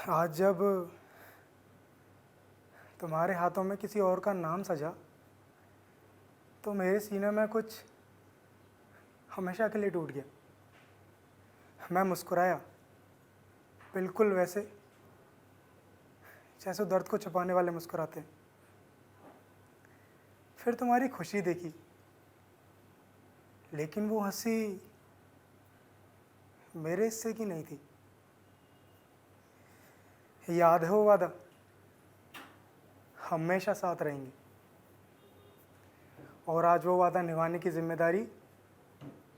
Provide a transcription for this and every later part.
आज जब तुम्हारे हाथों में किसी और का नाम सजा तो मेरे सीने में कुछ हमेशा के लिए टूट गया। मैं मुस्कुराया, बिल्कुल वैसे जैसे दर्द को छुपाने वाले मुस्कुराते हैं। फिर तुम्हारी खुशी देखी, लेकिन वो हंसी मेरे हिस्से की नहीं थी। याद है वो वादा, हमेशा साथ रहेंगे। और आज वो वादा निभाने की जिम्मेदारी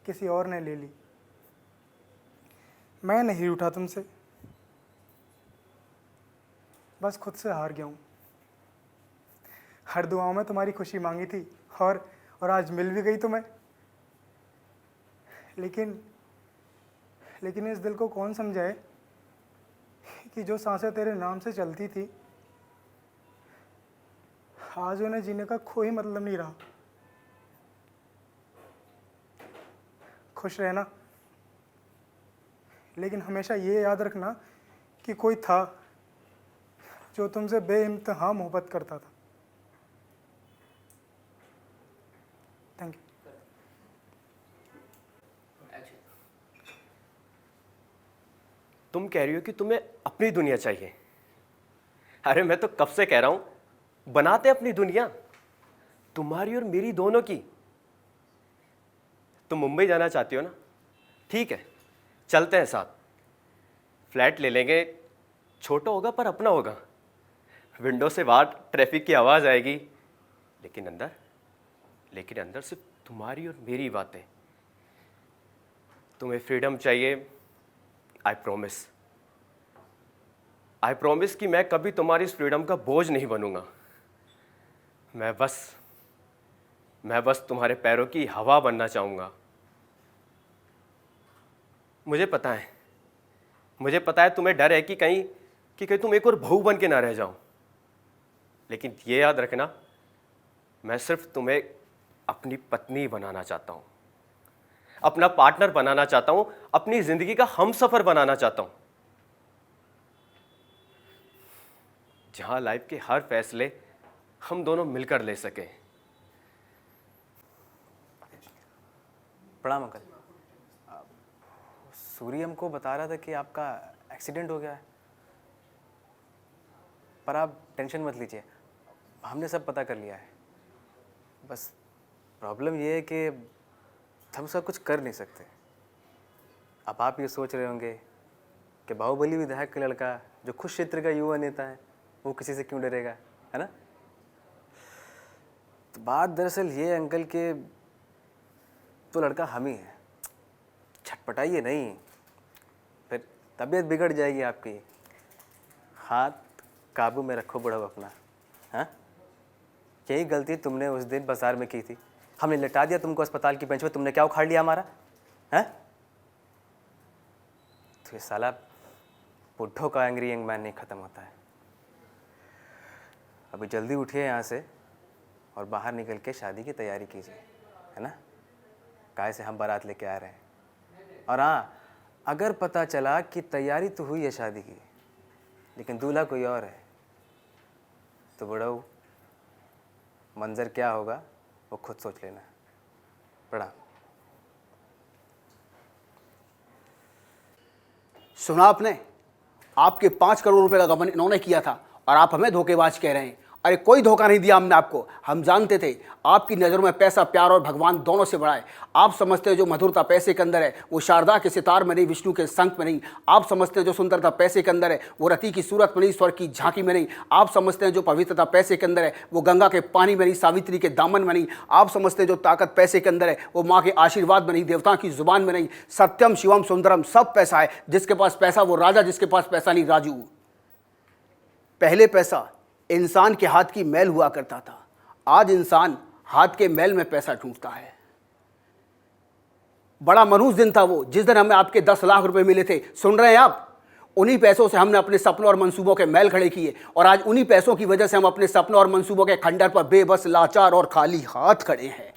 किसी और ने ले ली। मैं नहीं रूठा तुमसे, बस खुद से हार गया हूँ। हर दुआओं में तुम्हारी खुशी मांगी थी और आज मिल भी गई तुम्हें। लेकिन इस दिल को कौन समझाए कि जो सांसें तेरे नाम से चलती थी, आज उन्हें जीने का कोई मतलब नहीं रहा। खुश रहना, लेकिन हमेशा ये याद रखना कि कोई था जो तुमसे बेइंतहा मोहब्बत करता था। Thank you. तुम कह रही हो कि तुम्हें अपनी दुनिया चाहिए। अरे मैं तो कब से कह रहा हूं, बनाते अपनी दुनिया, तुम्हारी और मेरी दोनों की। तुम मुंबई जाना चाहती हो ना? ठीक है, चलते हैं साथ। फ्लैट ले लेंगे, छोटा होगा पर अपना होगा। विंडो से बाहर ट्रैफिक की आवाज़ आएगी, लेकिन अंदर सिर्फ तुम्हारी और मेरी बातें। तुम्हें फ्रीडम चाहिए, आई प्रॉमिस कि मैं कभी तुम्हारी इस फ्रीडम का बोझ नहीं बनूंगा। मैं बस तुम्हारे पैरों की हवा बनना चाहूंगा। मुझे पता है तुम्हें डर है कि कहीं तुम एक और बहू बन के ना रह जाओ। लेकिन ये याद रखना, मैं सिर्फ तुम्हें अपनी पत्नी बनाना चाहता हूं, अपना पार्टनर बनाना चाहता हूं, अपनी जिंदगी का हमसफर बनाना चाहता हूं, जहां लाइफ के हर फैसले हम दोनों मिलकर ले सकें। प्रणाम अंकल। सूरी हमको बता रहा था कि आपका एक्सीडेंट हो गया है, पर आप टेंशन मत लीजिए, हमने सब पता कर लिया है। बस प्रॉब्लम ये है कि हम सब कुछ कर नहीं सकते। अब आप ये सोच रहे होंगे कि बाहुबली विधायक का लड़का जो खुद क्षेत्र का युवा नेता है, वो किसी से क्यों डरेगा, है ना? तो बात दरअसल ये अंकल के तो लड़का हम ही है। छटपटाइए नहीं, फिर तबीयत बिगड़ जाएगी आपकी। हाथ काबू में रखो बुढ़ऊ अपना। हाँ, यही गलती तुमने उस दिन बाजार में की थी। हमने लटा दिया तुमको अस्पताल की बेंच पे, तुमने क्या उखाड़ लिया हमारा? हैं? तो ये साला बुढ़ों का एंग्री यंग मैन नहीं ख़त्म होता है। अभी जल्दी उठिए यहाँ से और बाहर निकल के शादी की तैयारी कीजिए, है ना? काहे से हम बारात लेके आ रहे हैं। और हाँ, अगर पता चला कि तैयारी तो हुई है शादी की, लेकिन दूल्हा कोई और है, तो बुढ़ऊ मंजर क्या होगा वो खुद सोच लेना। प्रणाम। सुना आपने? आपके 5 करोड़ रुपए का गबन इन्होंने किया था और आप हमें धोखेबाज कह रहे हैं। अरे कोई धोखा नहीं दिया हमने आपको। हम जानते थे आपकी नज़रों में पैसा, प्यार और भगवान दोनों से बड़ा है। आप समझते हो जो मधुरता पैसे के अंदर है वो शारदा के सितार में नहीं, विष्णु के संक में नहीं। आप समझते हो जो सुंदरता पैसे के अंदर है वो रति की सूरत में नहीं, स्वर्ग की झांकी में नहीं। आप समझते हैं जो पवित्रता पैसे के अंदर है वो गंगा के पानी में नहीं, सावित्री के दामन में नहीं। आप समझते हैं जो ताकत पैसे के अंदर है वो माँ के आशीर्वाद में नहीं, देवताओं की जुबान में नहीं। सत्यम शिवम सुंदरम सब पैसा है। जिसके पास पैसा वो राजा, जिसके पास पैसा नहीं राजू। पहले पैसा इंसान के हाथ की मैल हुआ करता था, आज इंसान हाथ के मैल में पैसा ढूंढता है। बड़ा मनहूस दिन था वो जिस दिन हमें आपके 10 लाख रुपए मिले थे। सुन रहे हैं आप? उन्हीं पैसों से हमने अपने सपनों और मंसूबों के मैल खड़े किए और आज उन्हीं पैसों की वजह से हम अपने सपनों और मंसूबों के खंडर पर बेबस, लाचार और खाली हाथ खड़े हैं।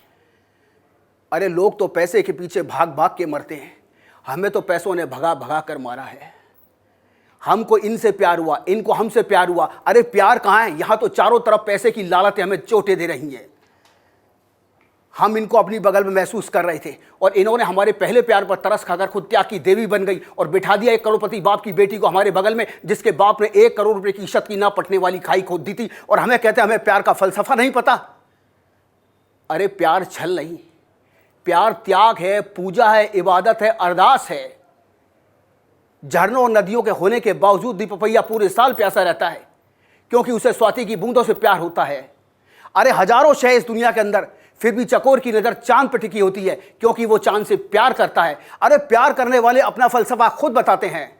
अरे लोग तो पैसे के पीछे भाग भाग के मरते हैं, हमें तो पैसों ने भगा भगा कर मारा है। हमको इनसे प्यार हुआ, इनको हमसे प्यार हुआ। अरे प्यार कहाँ है? यहाँ तो चारों तरफ पैसे की लालतें हमें चोटें दे रही हैं। हम इनको अपनी बगल में महसूस कर रहे थे और इन्होंने हमारे पहले प्यार पर तरस खाकर खुद त्याग की देवी बन गई और बिठा दिया एक करोड़पति बाप की बेटी को हमारे बगल में, जिसके बाप ने 1 करोड़ रुपए की छत की ना पटने वाली खाई खोद दी थी। और हमें कहते हमें प्यार का फलसफा नहीं पता। अरे प्यार छल नहीं, प्यार त्याग है, पूजा है, इबादत है, अरदास है। झरनों और नदियों के होने के बावजूद भी पपैया पूरे साल प्यासा रहता है, क्योंकि उसे स्वाति की बूंदों से प्यार होता है। अरे हजारों शय इस दुनिया के अंदर, फिर भी चकोर की नजर चांद पर टिकी होती है, क्योंकि वो चांद से प्यार करता है। अरे प्यार करने वाले अपना फलसफा खुद बताते हैं।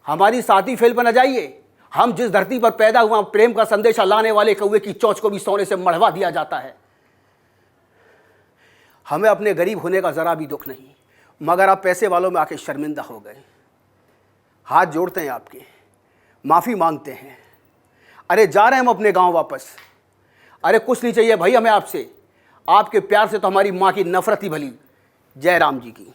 हमारी साथी फेल पर न जाइए। हम जिस धरती पर पैदा हुआ, प्रेम का संदेशा लाने वाले कौवे की चोंच को भी सोने से मढ़वा दिया जाता है। हमें अपने गरीब होने का जरा भी दुख नहीं, मगर आप पैसे वालों में आके शर्मिंदा हो गए। हाथ जोड़ते हैं आपके, माफी मांगते हैं। अरे जा रहे हैं हम अपने गांव वापस। अरे कुछ नहीं चाहिए भाई हमें आपसे, आपके प्यार से तो हमारी माँ की नफरत ही भली। जय राम जी की।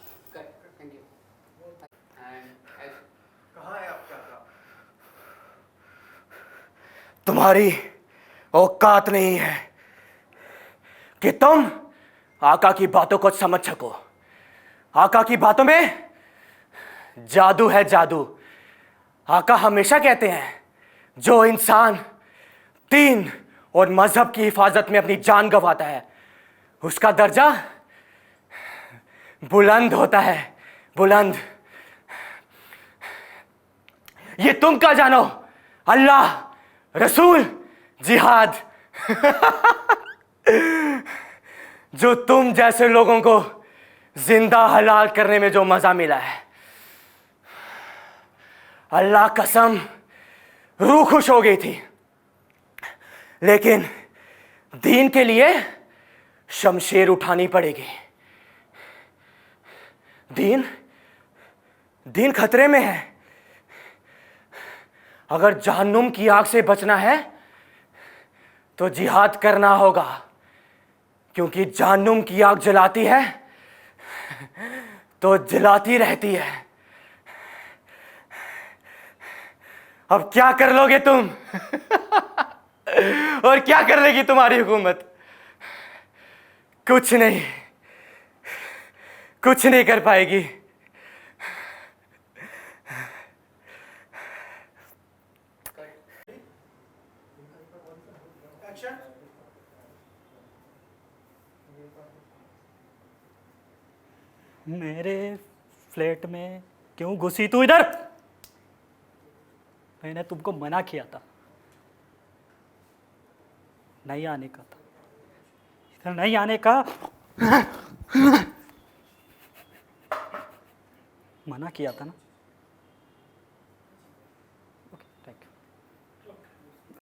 तुम्हारी औकात नहीं है कि तुम आका की बातों को समझ सको। आका की बातों में जादू है, जादू। आका हमेशा कहते हैं जो इंसान दीन और मजहब की हिफाजत में अपनी जान गंवाता है, उसका दर्जा बुलंद होता है, बुलंद। ये तुम क्या जानो? अल्लाह, रसूल, जिहाद जो तुम जैसे लोगों को जिंदा हलाल करने में जो मजा मिला है, अल्लाह कसम रूह खुश हो गई थी। लेकिन दीन के लिए शमशेर उठानी पड़ेगी। दीन खतरे में है। अगर जहन्नुम की आग से बचना है तो जिहाद करना होगा, क्योंकि जहन्नुम की आग जलाती है तो जलाती रहती है। अब क्या कर लोगे तुम? और क्या कर लेगी तुम्हारी हुकूमत? कुछ नहीं, कुछ नहीं कर पाएगी। मेरे फ्लैट में क्यों घुसी तू इधर? मैंने तुमको मना किया था, नहीं आने का था, इधर नहीं आने का मना किया था ना।